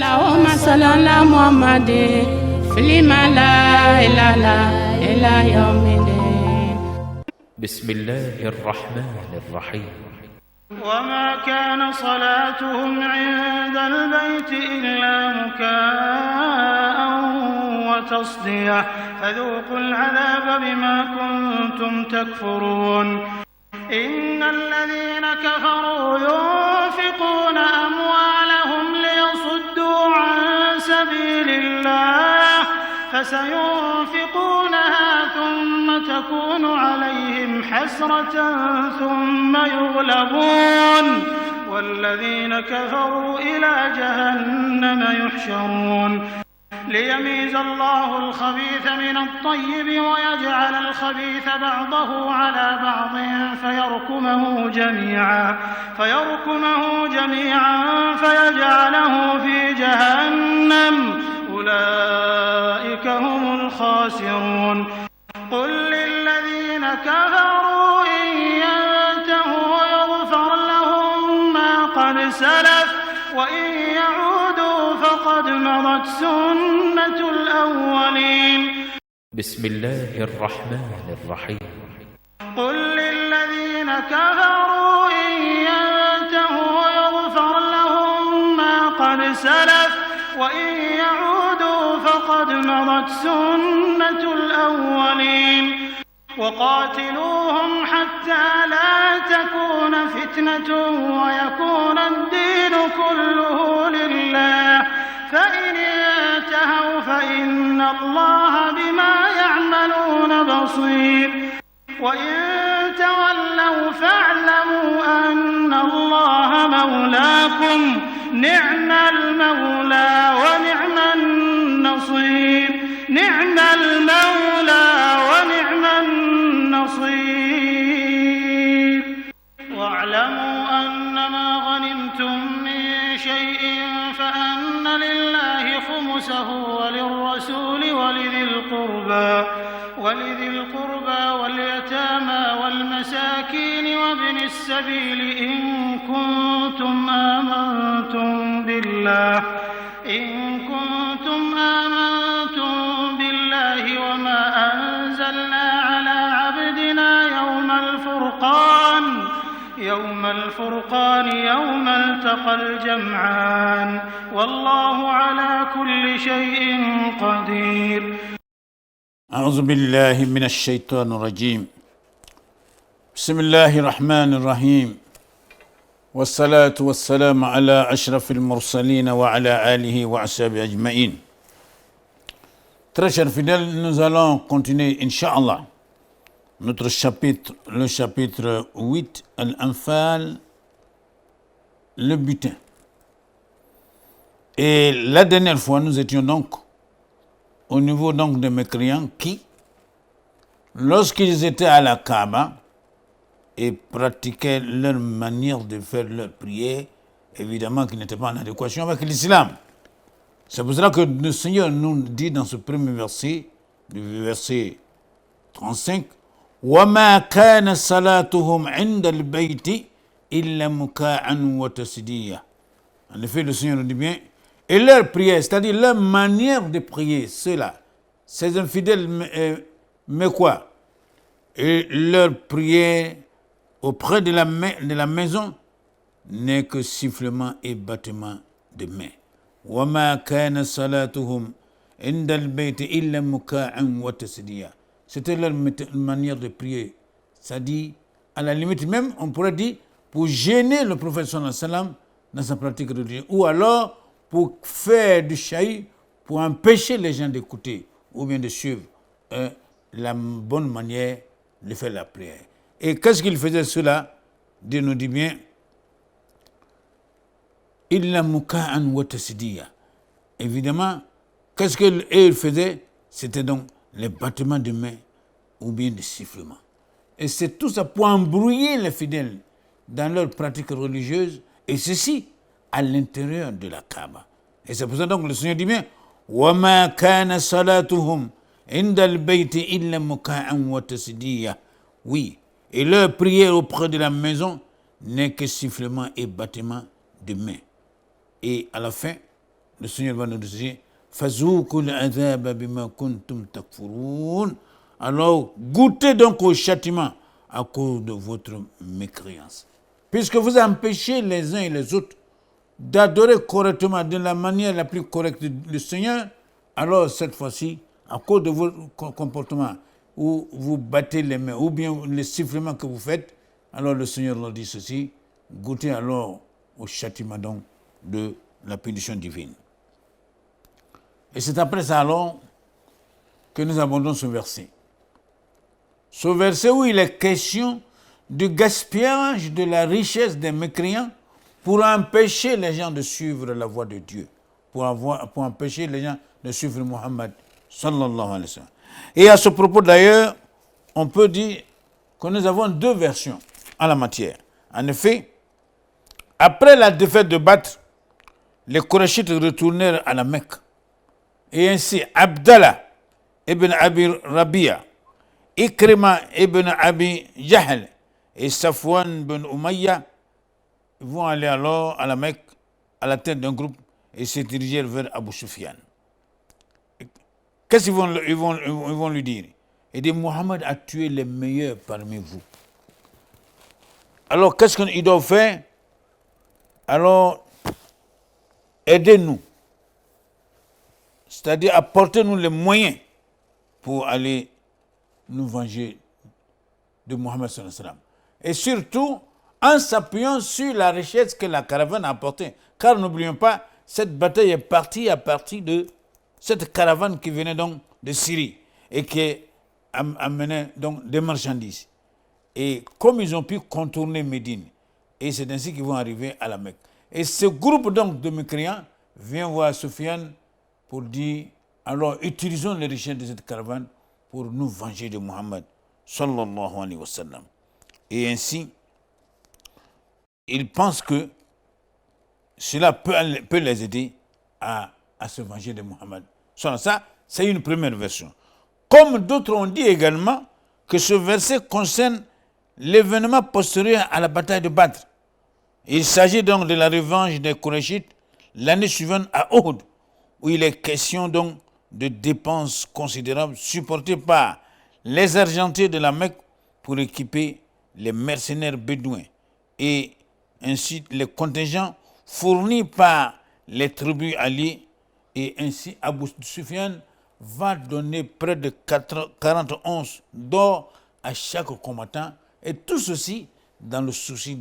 اللهم صل على محمد فيما لا إله إلا يوم الدين. بسم الله الرحمن الرحيم. وما كان صلاتهم عند البيت إلا مكاء وتصدية فذوقوا العذاب بما كنتم تكفرون. إن الذين كفروا ينفقون أموالهم ليصدوا عن سبيل الله فسينفقونها ثم تكون عليهم حسرة ثم يغلبون والذين كفروا إلى جهنم يحشرون. ليميز الله الخبيث من الطيب ويجعل الخبيث بعضه على بعض فيركمه جميعا فيجعله في جهنم أولئك هم الخاسرون. قل للذين كفروا إن ينتهوا يغفر لهم ما قد سلف وإن يعودوا فقد مضت سنة الأولين. بسم الله الرحمن الرحيم. قل للذين كفروا إن ينتهوا يغفر لهم ما قد سلف وإن يعودوا فقد مضت سنة الأولين. وقاتلوهم حتى لا تكون فتنة ويكون الدين كله لله فإن انتهوا فإن الله بما يعملون بصير وإن تولوا فاعلموا أن الله مولاكم نعم المولى ونعم النصير. نعم المولى ونعم النصير. واعلموا أنما غنمتم من شيء فأن لله خمسه وللرسول ولذي القربى واليتامى والمساكين وابن السبيل إن كنتم آمنتم بالله وما أنزلنا على عبدنا يوم الفرقان يوم التقى الجمعان والله على كل شيء قدير. أعوذ بالله من الشيطان الرجيم. بسم الله الرحمن الرحيم والصلاة والسلام على أشرف المرسلين وعلى آله وأصحابه أجمعين. Très chers fidèles, nous allons continuer, Inch'Allah, notre chapitre, le chapitre 8, Al-Anfal, le butin. Et la dernière fois, nous étions donc au niveau donc des mécréants qui, lorsqu'ils étaient à la Kaaba et pratiquaient leur manière de faire leur prière, évidemment qui n'était pas en adéquation avec l'islam. C'est pour cela que le Seigneur nous dit dans ce premier verset, le verset 35, وَمَا كَانَ صَلَاتُهُمْ عِنْدَ الْبَيْتِ إِلَّا مُكَاءً وَتَسْدِيًّا. En effet, le Seigneur nous dit bien, et leur prière, c'est-à-dire leur manière de prier, ceux-là, ces infidèles, mais quoi? Et leur prière auprès de la maison n'est que sifflement et battement de main. وَمَا كَانَ صَلَاتُهُمْ عِنْدَ الْبَيْتِ إِلَّا مُكَاءً وَتَسْدِيًّا. C'était leur manière de prier. C'est-à-dire, à la limite même, on pourrait dire, pour gêner le prophète sallallahu alayhi wa sallam dans sa pratique religieuse, ou alors pour faire du chahut, pour empêcher les gens d'écouter, ou bien de suivre la bonne manière de faire la prière. Et qu'est-ce qu'ils faisaient cela? Dieu nous dit bien, Illa muka'an wa tasdiya. Évidemment, qu'est-ce qu'ils faisaient? C'était donc les battements de main ou bien des sifflements. Et c'est tout ça pour embrouiller les fidèles dans leur pratique religieuse, et ceci à l'intérieur de la Kaaba. Et c'est pour ça donc le Seigneur dit bien, وَمَا كَانَ صَلَاتُهُمْ عِنْدَ الْبَيْتِ إِلَّا مُكَاءً وَتَسْدِيًّا. Oui, et leur prière auprès de la maison n'est que sifflement et battement de main. Et à la fin, le Seigneur va nous dire Fazouqul adhaba bima kuntum takfurun. Alors, goûtez donc au châtiment à cause de votre mécréance. Puisque vous empêchez les uns et les autres d'adorer correctement, de la manière la plus correcte le Seigneur, alors cette fois-ci, à cause de votre comportement, où vous battez les mains, ou bien les sifflements que vous faites, alors le Seigneur leur dit ceci, goûtez alors au châtiment donc de la punition divine. Et c'est après ça alors que nous abordons ce verset. Ce verset où il est question du gaspillage de la richesse des mécréants pour empêcher les gens de suivre la voie de Dieu, pour empêcher les gens de suivre Muhammad sallallahu alayhi wa sallam. Et à ce propos d'ailleurs, on peut dire que nous avons deux versions en la matière. En effet, après la défaite de Badr, les Qurayshites retournèrent à la Mecque. Et ainsi, Abdallah ibn Abi Rabia, Ikrima ibn Abi Jahl et Safwan ibn Umayya vont aller alors à la Mecque à la tête d'un groupe et se diriger vers Abu Sufyan. Qu'est-ce qu'ils vont lui dire? Il dit Muhammad a tué les meilleurs parmi vous. Alors qu'est-ce qu'ils doivent faire? Alors, aidez-nous. C'est-à-dire apportez-nous les moyens pour aller nous venger de Muhammad sallallahu alayhi wa sallam. Et surtout, en s'appuyant sur la richesse que la caravane a apportée. Car n'oublions pas, cette bataille est partie à partir de cette caravane qui venait donc de Syrie et qui amenait donc des marchandises. Et comme ils ont pu contourner Médine, et c'est ainsi qu'ils vont arriver à la Mecque. Et ce groupe donc de mécréants vient voir Sufyan pour dire, alors utilisons les richesses de cette caravane pour nous venger de Muhammad sallallahu alayhi wa sallam. Et ainsi, ils pensent que cela peut les aider à se venger de Muhammad. Ça, c'est une première version. Comme d'autres ont dit également que ce verset concerne l'événement postérieur à la bataille de Badr. Il s'agit donc de la revanche des Qurayshites l'année suivante à Uhud, où il est question donc de dépenses considérables supportées par les argentiers de la Mecque pour équiper les mercenaires bédouins et ainsi les contingents fournis par les tribus alliées. Et ainsi Abu Sufyan va donner près de 40 onces d'or à chaque combattant, et tout ceci dans le souci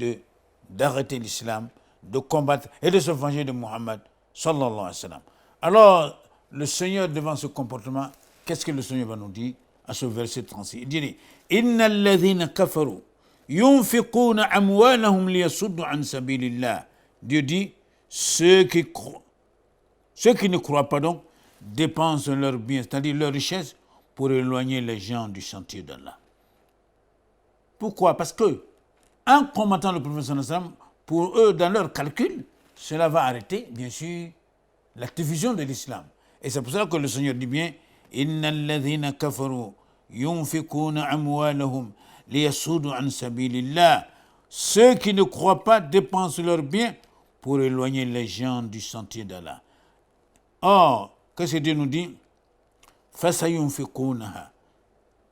d'arrêter l'islam, de combattre et de se venger de Muhammad sallallahu alayhi wa sallam. Alors, le Seigneur, devant ce comportement, qu'est-ce que le Seigneur va nous dire à ce verset 36? Il dit Inna alladhina kafaru yunfiquna amwalahum liyasuddu an sabilillah. Dieu dit ceux qui ne croient pas donc dépensent leurs biens, c'est-à-dire leur richesse, pour éloigner les gens du sentier d'Allah. Pourquoi? Parce que, en combattant le prophète sallallahu alayhi wa sallam, pour eux, dans leur calcul, cela va arrêter, bien sûr, la division de l'islam. Et c'est pour ça que le Seigneur dit bien Inna alladhina kafaru yunfiquna amwalahum liyasuddu an sabilillah. Ceux qui ne croient pas dépensent leurs biens pour éloigner les gens du sentier d'Allah. Or, qu'est-ce que Dieu nous dit? Fasayunfiqunaha.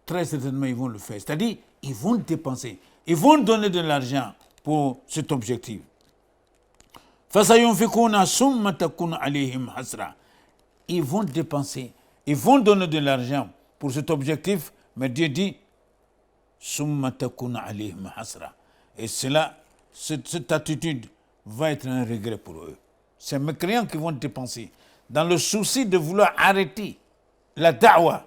Très certainement, ils vont le faire. C'est-à-dire, ils vont dépenser. Ils vont donner de l'argent pour cet objectif. Fasayunfiquna summa takun alayhim hasra. Ils vont dépenser. Ils vont donner de l'argent pour cet objectif. Mais Dieu dit summa takun alayhim hasra. Et cela, cette attitude va être un regret pour eux. C'est mes mécréants qui vont dépenser dans le souci de vouloir arrêter la da'wa.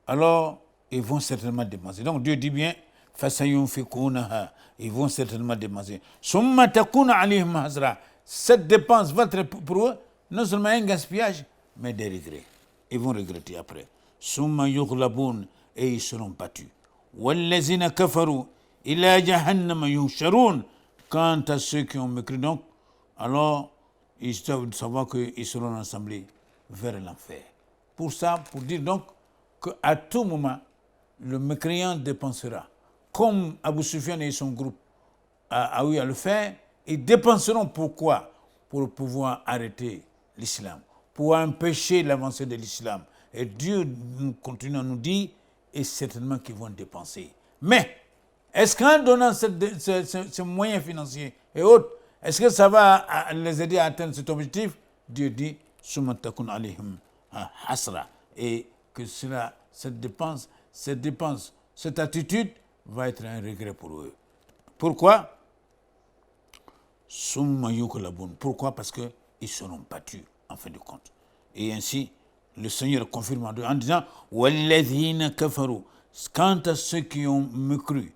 Alors, ils vont certainement dépenser. Donc Dieu dit bien, ils vont certainement dépenser. Cette dépense va être pour eux non seulement un gaspillage, mais des regrets. Ils vont regretter après. Et ils seront battus. Quant à ceux qui ont mécru donc, alors ils doivent savoir qu'ils seront rassemblés vers l'enfer. Pour ça, pour dire donc qu'à tout moment, le mécréant dépensera. Comme Abu Sufyan et son groupe a eu à le faire, ils dépenseront pourquoi? pour pouvoir arrêter l'islam, pour empêcher l'avancée de l'islam. Et Dieu continue à nous dire, et certainement qu'ils vont dépenser. Mais, est-ce qu'en donnant ces moyens financiers et autres, est-ce que ça va les aider à atteindre cet objectif? Dieu dit, Summa takun alayhim hasra. Et que cette dépense, cette attitude va être un regret pour eux. Pourquoi? Summa yuklabun. Pourquoi? Parce qu'ils seront battus en fin de compte. Et ainsi, le Seigneur confirme en disant Walladhina kafaru. Quant à ceux qui ont mécru,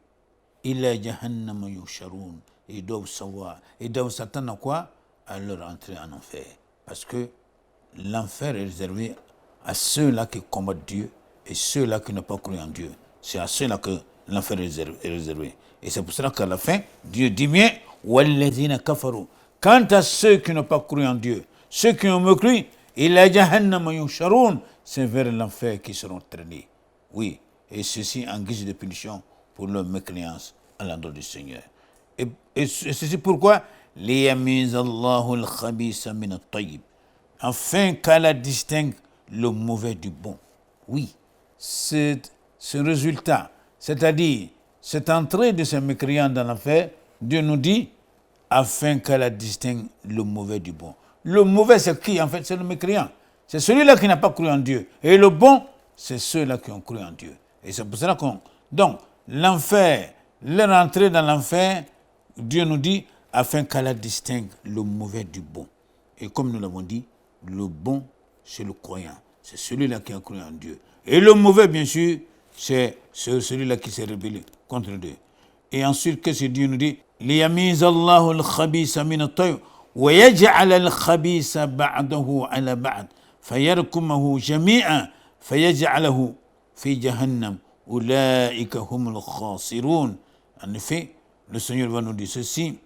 ila jahannama yusharun. Ils doivent savoir, ils doivent s'attendre à quoi? À leur entrée en enfer. Parce que l'enfer est réservé à ceux-là qui combattent Dieu et ceux-là qui n'ont pas cru en Dieu. C'est à ceux-là que l'enfer est réservé. Et c'est pour cela qu'à la fin, Dieu dit bien Walladhina kafaru. Quant à ceux qui n'ont pas cru en Dieu, ceux qui ont mécru, ila jahannama yusharun, c'est vers l'enfer qu'ils seront traînés. Oui, et ceci en guise de punition pour leur mécréance à l'endroit du Seigneur. Et ceci pourquoi liyamizallahu al-khabisa min at-tayyib, afin qu'Allah distingue le mauvais du bon. Oui, ce résultat, c'est-à-dire cette entrée de ces mécréants dans l'enfer, Dieu nous dit afin qu'Allah distingue le mauvais du bon. Le mauvais, c'est qui? En fait, c'est le mécréant. C'est celui-là qui n'a pas cru en Dieu. Et le bon, c'est ceux-là qui ont cru en Dieu. Et c'est pour cela donc, l'enfer, leur entrée dans l'enfer, Dieu nous dit, afin qu'Allah distingue le mauvais du bon. Et comme nous l'avons dit, le bon, c'est le croyant. C'est celui-là qui a cru en Dieu. Et le mauvais, bien sûr, c'est celui-là qui s'est rébellé contre Dieu. Et ensuite, qu'est-ce que Dieu nous dit? Liyamizallahu al-khabisa min at-tayyib wa yaj'al al-khabisa ba'dahu 'ala ba'd fayarkumahu jami'an fayaj'alahu fi jahannam ulaika humul khasirun. En effet, le Seigneur va nous dire ceci,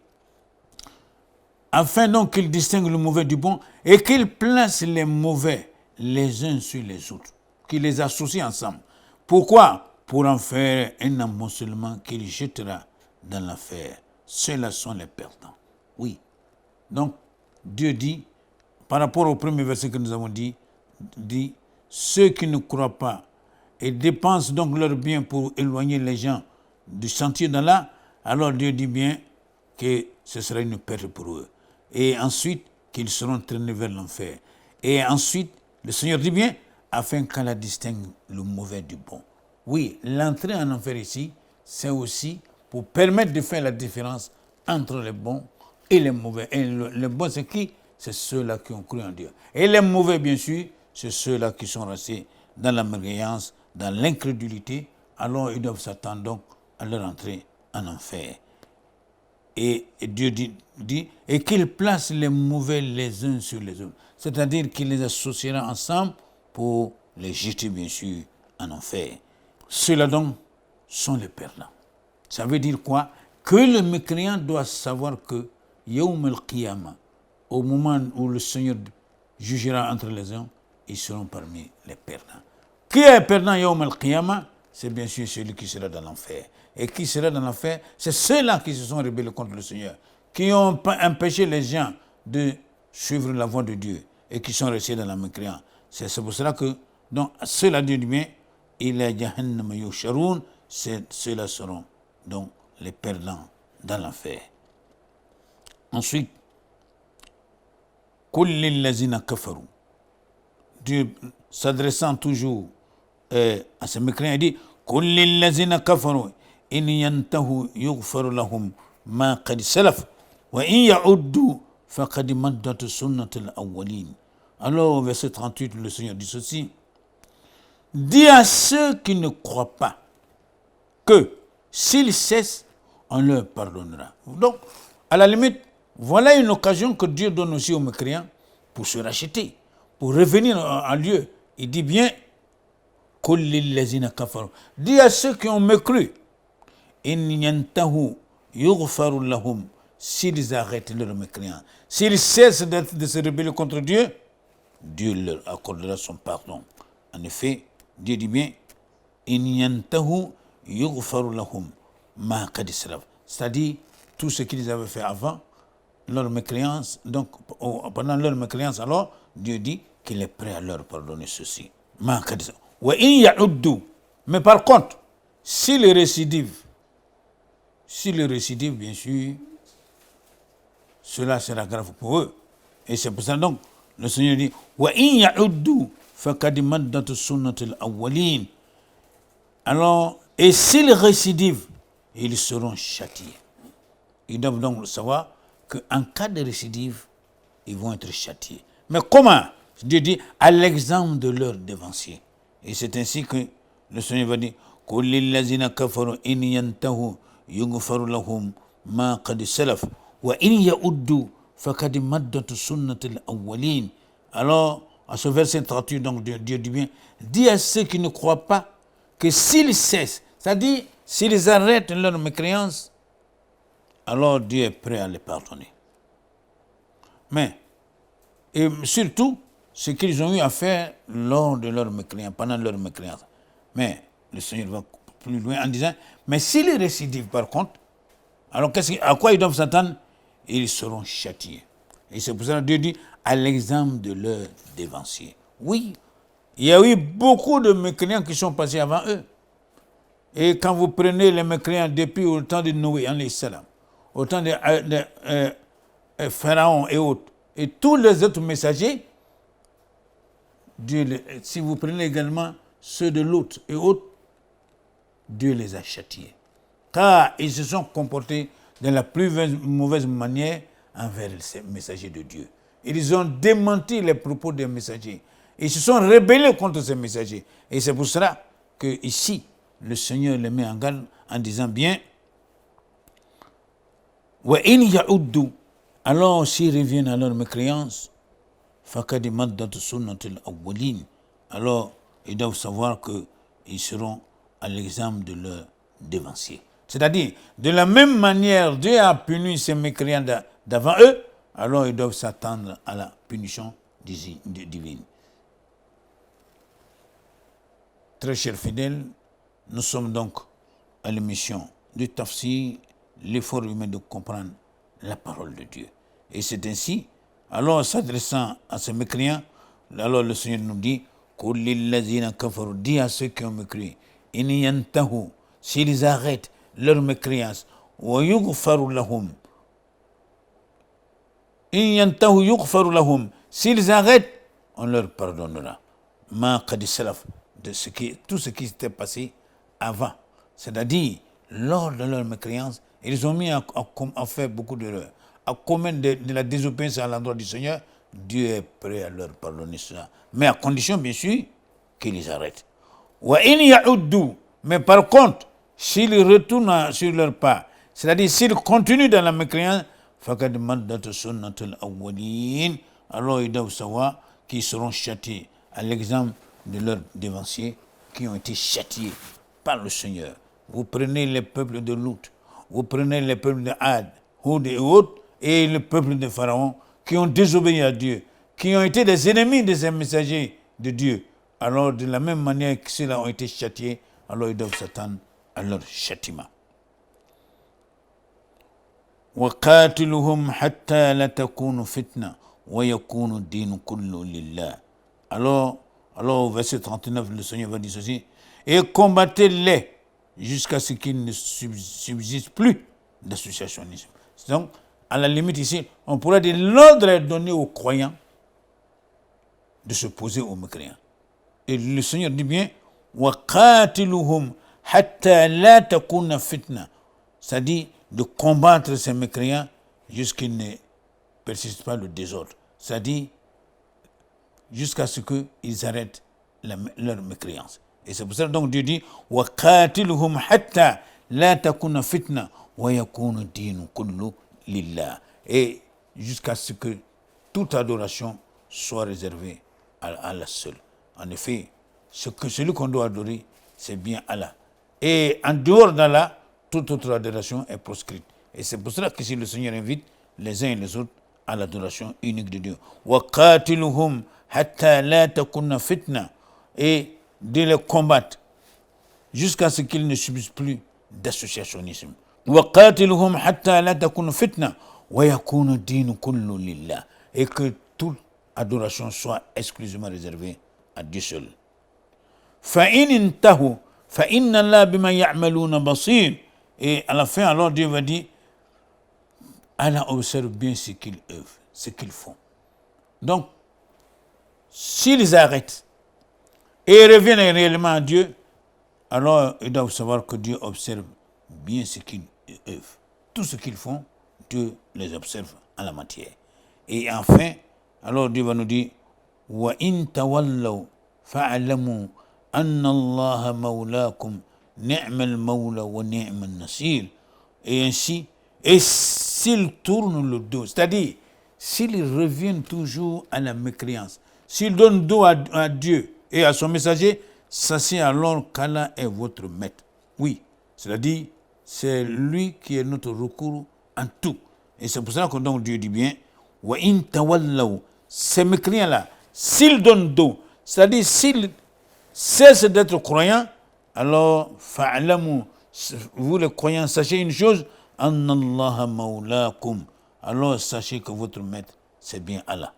afin donc qu'il distingue le mauvais du bon et qu'il place les mauvais les uns sur les autres, qu'il les associe ensemble. Pourquoi? Pour en faire un amoncellement qu'il jettera dans l'enfer. Ceux-là sont les perdants. Oui. Donc, Dieu dit, par rapport au premier verset que nous avons dit, ceux qui ne croient pas et dépensent donc leurs biens pour éloigner les gens du sentier d'Allah, alors Dieu dit bien que ce sera une perte pour eux. Et ensuite, qu'ils seront traînés vers l'enfer. Et ensuite, le Seigneur dit bien, afin qu'Allah distingue le mauvais du bon. Oui, l'entrée en enfer ici, c'est aussi pour permettre de faire la différence entre les bons et les mauvais. Et les bons, c'est qui? C'est ceux-là qui ont cru en Dieu. Et les mauvais, bien sûr, c'est ceux-là qui sont restés dans la mécréance, dans l'incrédulité. Alors, ils doivent s'attendre donc à leur entrée en enfer. Et Dieu dit et qu'il place les mauvais les uns sur les autres. C'est-à-dire qu'il les associera ensemble pour les jeter, bien sûr, en enfer. Ceux-là donc sont les perdants. Ça veut dire quoi? Que le mécréant doit savoir que Yawm al-Qiyamah, au moment où le Seigneur jugera entre les hommes, ils seront parmi les perdants. Qui est perdant Yawm al-Qiyamah? C'est bien sûr celui qui sera dans l'enfer. Et qui sera dans l'enfer? C'est ceux-là qui se sont rebellés contre le Seigneur, qui ont empêché les gens de suivre la voie de Dieu et qui sont restés dans la mécréance. C'est pour cela que, donc, ceux-là dit bien, ila jahannama yusharun, ceux-là seront donc les perdants dans l'enfer. Ensuite, kullil lazina kafaru. Dieu s'adressant toujours à ces mécréants, il dit kullil lazina kafaru in yantahu yughfar lahum ma qad salaf wa in ya'uddu faqad maddat sunnatul awwalin. Alors au verset 38, le Seigneur dit ceci: dis à ceux qui ne croient pas que s'ils cessent, on leur pardonnera. Donc, à la limite, voilà une occasion que Dieu donne aussi aux mécréants pour se racheter, pour revenir à Dieu. Il dit bien, dis à ceux qui ont mécru, s'ils arrêtent leur mécréance, s'ils cessent de se rebeller contre Dieu, Dieu leur accordera son pardon. En effet, Dieu dit bien, c'est-à-dire tout ce qu'ils avaient fait avant, leur mécréance, donc pendant leur mécréance, alors Dieu dit qu'il est prêt à leur pardonner ceci. Mais par contre, si les récidives, bien sûr, cela sera grave pour eux. Et c'est pour ça donc, le Seigneur dit, alors, et s'ils récidivent, ils seront châtiés. Ils doivent donc savoir qu'en cas de récidive, ils vont être châtiés. Mais comment? Dieu dit, à l'exemple de leurs dévanciers. Et c'est ainsi que le Seigneur va dire, alors, à ce verset traduit, donc Dieu dit bien, dis à ceux qui ne croient pas que s'ils cessent, c'est-à-dire s'ils arrêtent leur mécréance, alors Dieu est prêt à les pardonner. Mais, et surtout, ce qu'ils ont eu à faire lors de leur mécréance, pendant leur mécréance. Mais le Seigneur va plus loin en disant, mais s'ils récidivent par contre, alors à quoi ils doivent s'attendre? Ils seront châtiés. Et c'est pour ça que Dieu dit, à l'exemple de leurs dévanciers. Oui, il y a eu beaucoup de mécréants qui sont passés avant eux. Et quand vous prenez les mécréants depuis au temps de Noé, au temps de Pharaon et autres, et tous les autres messagers, Dieu, si vous prenez également ceux de Lot et autres, Dieu les a châtiés. Car ils se sont comportés de la plus mauvaise manière envers ces messagers de Dieu. Ils ont démenti les propos des messagers. Ils se sont rebellés contre ces messagers. Et c'est pour cela que ici, le Seigneur les met en garde en disant bien, alors s'ils reviennent à leur mécréance, alors ils doivent savoir qu'ils seront à l'exemple de leurs dévanciers. C'est-à-dire, de la même manière, Dieu a puni ces mécréants d'avant eux, alors ils doivent s'attendre à la punition divine. Très chers fidèles, nous sommes donc à l'émission du Tafsir, l'effort humain de comprendre la parole de Dieu. Et c'est ainsi, alors s'adressant à ces mécréants, alors le Seigneur nous dit, dis à ceux qui ont mécréé, s'ils arrêtent leur mécréance, s'ils arrêtent, on leur pardonnera. Tout ce qui s'était passé avant. C'est-à-dire, lors de leur mécréance, ils ont mis à faire beaucoup d'erreurs, à commettre de la désobéissance à l'endroit du Seigneur. Dieu est prêt à leur pardonner cela. Mais à condition, bien sûr, qu'ils les arrêtent. Mais par contre, s'ils retournent sur leur pas, c'est-à-dire s'ils continuent dans la mécréance, alors ils doivent savoir qu'ils seront châtiés, à l'exemple de leurs dévanciers qui ont été châtiés par le Seigneur. Vous prenez les peuples de Lot, vous prenez les peuples de Had, Houd et autres, et le peuple de Pharaon, qui ont désobéi à Dieu, qui ont été des ennemis de ces messagers de Dieu. Alors, de la même manière que ceux-là ont été châtiés, alors ils doivent s'attendre à leur châtiment. وَقَاتِلُهُمْ حَتَّى لَا تَكُونُ فِتْنَةٌ وَيَكُونُ الدِّينُ كُلُّهُ لِلَّهِ. Alors, au verset 39, le Seigneur va dire ceci, et combattez-les jusqu'à ce qu'il ne subsiste plus d'associationnisme. Donc, à la limite ici, on pourrait dire l'ordre est donné aux croyants de se poser aux mécréants. Et le Seigneur dit bien, وَقَاتِلُهُمْ حَتَّى لَا تَكُونَ فِتْنَةٌ, c'est-à-dire de combattre ces mécréants jusqu'à ce qu'il ne persiste pas le désordre. C'est-à-dire jusqu'à ce qu'ils arrêtent leur mécréance. Et c'est pour ça donc Dieu dit وَقَاتِلُهُمْ حَتَّى لَا تَكُونَ فِتْنَةٌ وَيَكُونُ الدِّينُ كُلُّهُ لِلَّهِ. Et jusqu'à ce que toute adoration soit réservée à Allah seul. En effet, celui qu'on doit adorer, c'est bien Allah. Et en dehors d'Allah, toute autre adoration est proscrite. Et c'est pour cela que si le Seigneur invite les uns et les autres à l'adoration unique de Dieu. وَقَاتِلُهُمْ حَتَّى لَا تَكُونَ فِتْنَةٌ, et de les combattre jusqu'à ce qu'il ne subsiste plus d'associationnisme. وَقَاتِلُهُمْ حَتَّى لَا تَكُونَ فِتْنَةٌ وَيَكُونَ الدِّينُ كُلُّ لِلَّهِ, et que toute adoration soit exclusivement réservée à Dieu seul. فَإِنْ انْتَهُوا فَإِنَّ اللَّهَ بِمَا يَعْمَلُونَ بَصِيرٌ. Et à la fin, alors Dieu va dire, Allah observe bien ce qu'ils œuvrent, ce qu'ils font. Donc, s'ils arrêtent et reviennent réellement à Dieu, alors ils doivent savoir que Dieu observe bien ce qu'ils œuvrent. Tout ce qu'ils font, Dieu les observe en la matière. Et enfin, alors Dieu va nous dire, وَإِن تَوَلَّوْا فَاعْلَمُوا أَنَّ اللَّهَ مَوْلَاكُمْ نِعْمَ الْمَوْلَى وَنِعْمَ النَّصِيرُ. Et ainsi, et s'ils tournent le dos, c'est-à-dire, s'ils reviennent toujours à la mécréance, s'ils donnent dos à Dieu et à son messager, sachez alors qu'Allah est votre maître. Oui, c'est-à-dire, c'est lui qui est notre recours en tout. Et c'est pour ça que donc Dieu dit bien, وَإِن تَوَلَّوْا, ces mécréants-là, s'ils donnent dos, c'est-à-dire s'ils cessent d'être croyants, alors فَعْلَمُوا, vous les croyants, sachez une chose, أَنَّ اللَّهَ مَوْلَاكُمْ, alors sachez que votre maître, c'est bien Allah.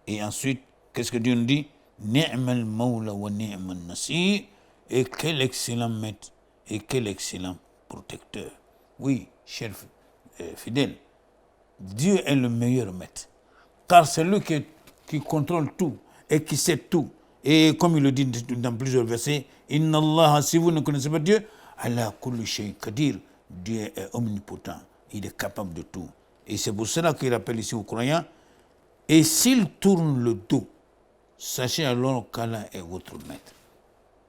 Et ensuite, qu'est-ce que Dieu nous dit? نِعْمَ الْمَوْلَى وَنِعْمَ النَّصِيرُ. Et quel excellent maître et quel excellent protecteur. Oui, chers fidèles, Dieu est le meilleur maître. Car c'est lui qui contrôle tout et qui sait tout. Et comme il le dit dans plusieurs versets, Inna Allah, si vous ne connaissez pas Dieu, ala kulli shay qadir, Dieu est omnipotent, il est capable de tout. Et c'est pour cela qu'il rappelle ici aux croyants, et s'ils tournent le dos, sachez alors qu'Allah est votre maître.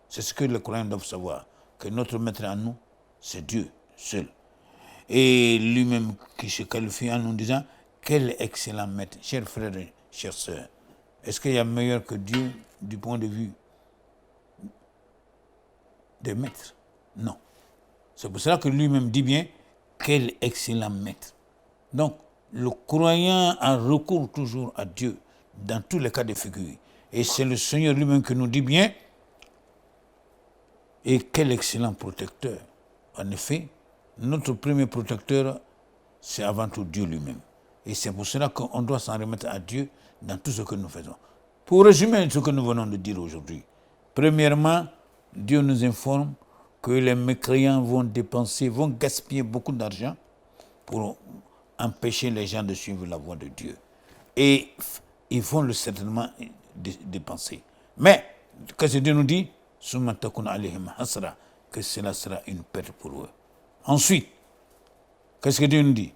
C'est ce que les croyants doivent savoir, que notre maître en nous, c'est Dieu seul. Et lui-même qui se qualifie en nous disant, quel excellent maître, chers frères et chères sœurs. Est-ce qu'il y a meilleur que Dieu du point de vue des maîtres? Non. C'est pour cela que lui-même dit bien, quel excellent maître. Donc, le croyant a recours toujours à Dieu dans tous les cas de figure. Et c'est le Seigneur lui-même qui nous dit bien, et quel excellent protecteur. En effet, notre premier protecteur, c'est avant tout Dieu lui-même. Et c'est pour cela qu'on doit s'en remettre à Dieu dans tout ce que nous faisons. Pour résumer ce que nous venons de dire aujourd'hui, premièrement, Dieu nous informe que les mécréants vont gaspiller beaucoup d'argent pour empêcher les gens de suivre la voie de Dieu. Et ils vont le certainement dépenser. Mais, qu'est-ce que Dieu nous dit? Que cela sera une perte pour eux. Ensuite, qu'est-ce que Dieu nous dit?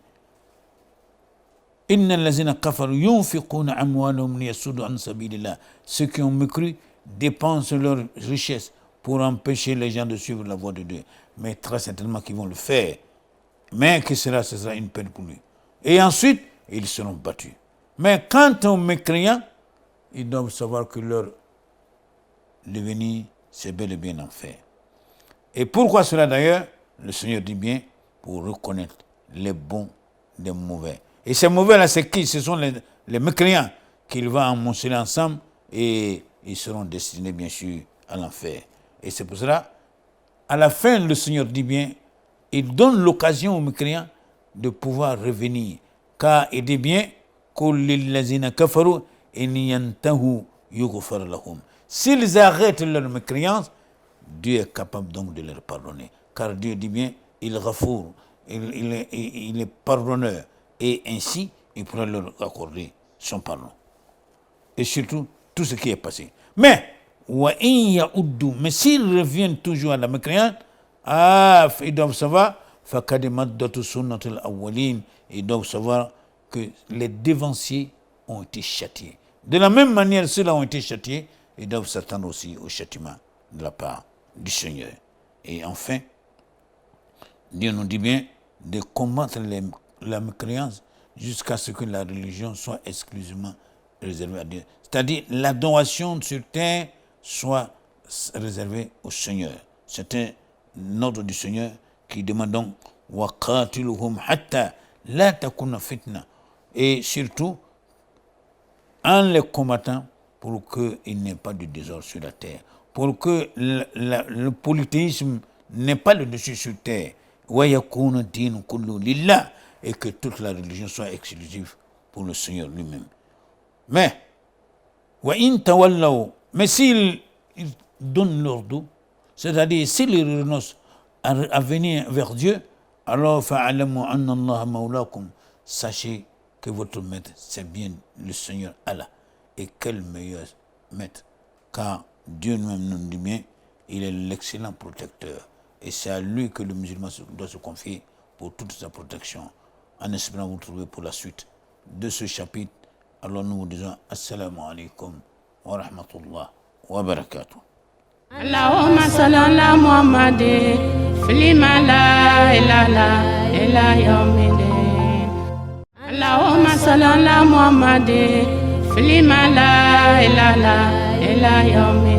Ceux qui ont mécru dépensent leur richesse pour empêcher les gens de suivre la voie de Dieu. Mais très certainement qu'ils vont le faire. Mais que ce sera une peine pour lui. Et ensuite, ils seront battus. Mais quant aux mécréants, ils doivent savoir que leur devenir, c'est bel et bien l'enfer. Et pourquoi cela d'ailleurs? Le Seigneur dit bien, pour reconnaître les bons des mauvais. Et ces mauvais-là, c'est qui? Ce sont les mécréants qu'il va amonceler ensemble et ils seront destinés, bien sûr, à l'enfer. Et c'est pour cela, à la fin, le Seigneur dit bien, il donne l'occasion aux mécréants de pouvoir revenir. Car il dit bien, s'ils arrêtent leur mécréance, Dieu est capable donc de leur pardonner. Car Dieu dit bien, il est pardonneur. Et ainsi, il pourra leur accorder son pardon. Et surtout, tout ce qui est passé. Mais s'ils reviennent toujours à la mécréance, ils doivent savoir, ils doivent savoir que les dévanciers ont été châtiés. De la même manière, ceux-là ont été châtiés, ils doivent s'attendre aussi au châtiment de la part du Seigneur. Et enfin, Dieu nous dit bien de combattre la mécréance jusqu'à ce que la religion soit exclusivement réservée à Dieu. C'est-à-dire l'adoration sur terre soit réservée au Seigneur. C'est un ordre du Seigneur qui demande donc وَقَاتِلُهُمْ حَتَّى لَا تَكُونَ فِتْنَةً. Et surtout, en les combattant pour qu'il n'y ait pas de désordre sur la terre, pour que le polythéisme n'ait pas le dessus sur terre. وَيَكُونَ الدِّينُ كُلُّهُ لِلَّهِ. et que toute la religion soit exclusive pour le Seigneur lui-même. Mais, mais s'ils donnent leur dos, c'est-à-dire s'ils renoncent à venir vers Dieu, alors sachez que votre maître, c'est bien le Seigneur Allah. Et quel meilleur maître, car Dieu lui-même nous dit bien, il est l'excellent protecteur. Et c'est à lui que le musulman doit se confier pour toute sa protection. En espérant vous trouver pour la suite de ce chapitre. Alors nous vous disons Assalamu alaikum wa rahmatullah wa barakatuh. Allahumma salli ala Muhammadin filima la ilaha illa yawmiddin. Allahumma salli ala Muhammadin filima la ilaha illa yawmiddin.